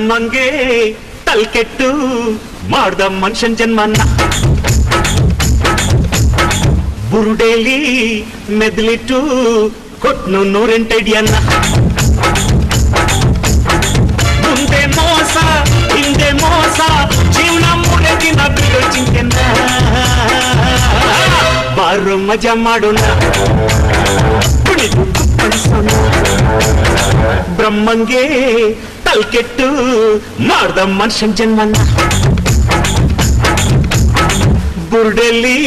ಬ್ರಹ್ಮಂಗೆ ತಲ್ಕೆಟ್ಟು ಮಾಡ್ದ ಮನುಷ್ಯನ್ ಜನ್ಮನ್ನ ಬುರುಡೇಲಿ ಮೆದ್ಲಿಟ್ಟು ಕೊಟ್ನು 108 ಅಡಿಯನ್ನ ಮುಂದೆ ಮೋಸ ಹಿಂದೆ ಮೋಸ ಜೀವನ ಮೂರೇ ದಿನ ಬಿಡೋ ಚಿಂತೆನ ಬಾರು ಮಜಾ ಮಾಡೋಣ ಕುಣಿದು ಕುಪ್ಪಳಿಸೋಣ ಬ್ರಹ್ಮಂಗೆ ತಲ್ಕೆಟ್ಟು ಮಾಡ್ದ ಮನುಷ್ಯನ್ ಜನ್ಮನ್ನ ಬುರುಡೆಲ್ಲಿ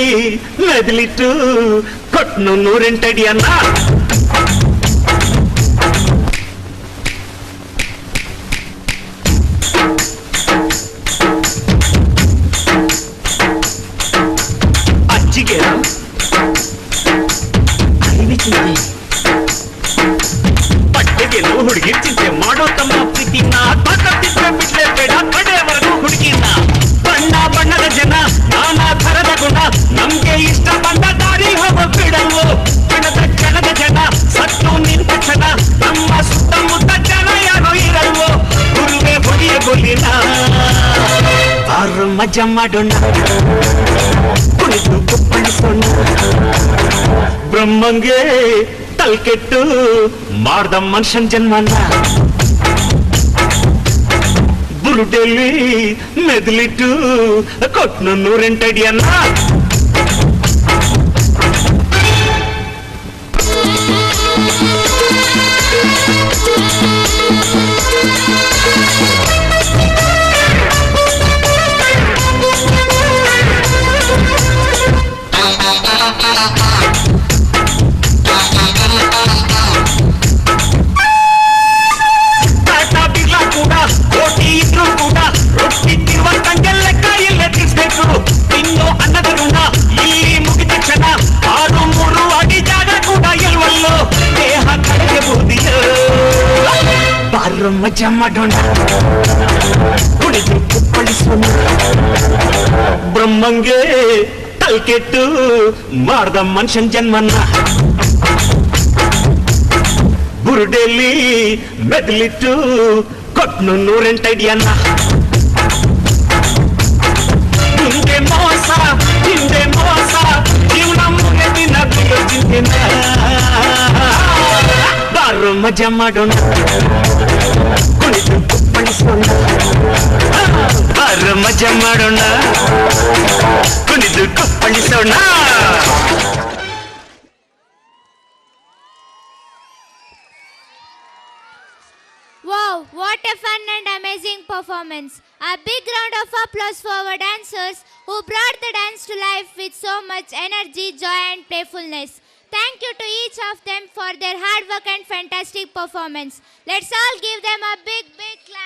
ಮೆದ್ಲಿಟ್ಟು ಕೊಟ್ನು 108 ಅಡಿಯನ್ನ ಅಜ್ಜಿಗೆ ಚಿಂತೆ ಬಟ್ಟೆಗೆನು ಹುಡುಗಿ ಚಿಂತೆ ಮಾಡೋ ತಮ್ಮ ಪ್ರೀತಿನ ತಾಕತ್ತಿದ್ರೆ ಬಿಡ್ಲೇ ಬೇಡ ಕಡೆಯವರೆಗೂ ಹುಡುಗಿನ ಬಣ್ಣ ಬಣ್ಣದ ಜನ ನಾನಾ ಥರದ ಗುಣ ನಮ್ಗೆ ಇಷ್ಟ ಬಂದ ದಾರಿ ಹೋಗೋ ಬಿಡಲ್ವೋ ಕ್ಷಣದ ಜನ ಸತ್ತು ನಿಂತ ಕ್ಷಣ ನಮ್ಮ ಸುತ್ತಮುತ್ತ ಜನ ಯಾರೋ ಇರಲ್ವೋ ಗುರುವೆ ಹೊಡೆಯ ಗೊಲಿನ ಆರು ಮಜಾ ಮಾಡೋಣ ಕುಣಿದು ಕುಪ್ಪಳಿಸೋಣ ಬ್ರಹ್ಮಂಗೆ ತಲ್ಕೆಟ್ಟು ಮಾಡ್ದ ಮನುಷ್ಯನ್ ಜನ್ಮನ ಬುರುಡೆಲ್ಲಿ ಮೆದ್ಲಿಟ್ಟು ಕೊಟ್ನು 108 ಅಡಿಯನ್ನ ಮಜಾ ಮಾಡೋಣ ಕುಣಿದು ಕುಪ್ಪಳಿಸೋಣ ಬ್ರಹ್ಮಂಗೆ ತಲ್ಕೆಟ್ಟು ಮಾಡ್ದ ಮನುಷ್ಯನ್ ಜನ್ಮನ್ನ ಬುರುಡೆಲ್ಲಿ ಮೆದ್ಲಿಟ್ಟು ಕೊಟ್ನು 108 ಅಡಿಯನ್ನ ಮುಂದೆ ಮೋಸ ಹಿಂದೆ ಮೋಸ ಜೀವನ ಮೂರೇ ದಿನ ಬಿಡೋ ಚಿಂತೆನ ಬಾರು ಮಜಾ ಮಾಡೋಣ ಕುಣಿದು ಕುಪ್ಪಳಿಸೋಣ ಬಾರು ಮಜಾ ಮಾಡೋಣ ಕುಣಿದು ಕುಪ್ಪಳಿಸೋಣ Wow, what a fun and amazing performance. A big round of applause for our dancers who brought the dance to life with so much energy, joy and playfulness. Thank you to each of them for their hard work and fantastic performance. Let's all give them a big clap.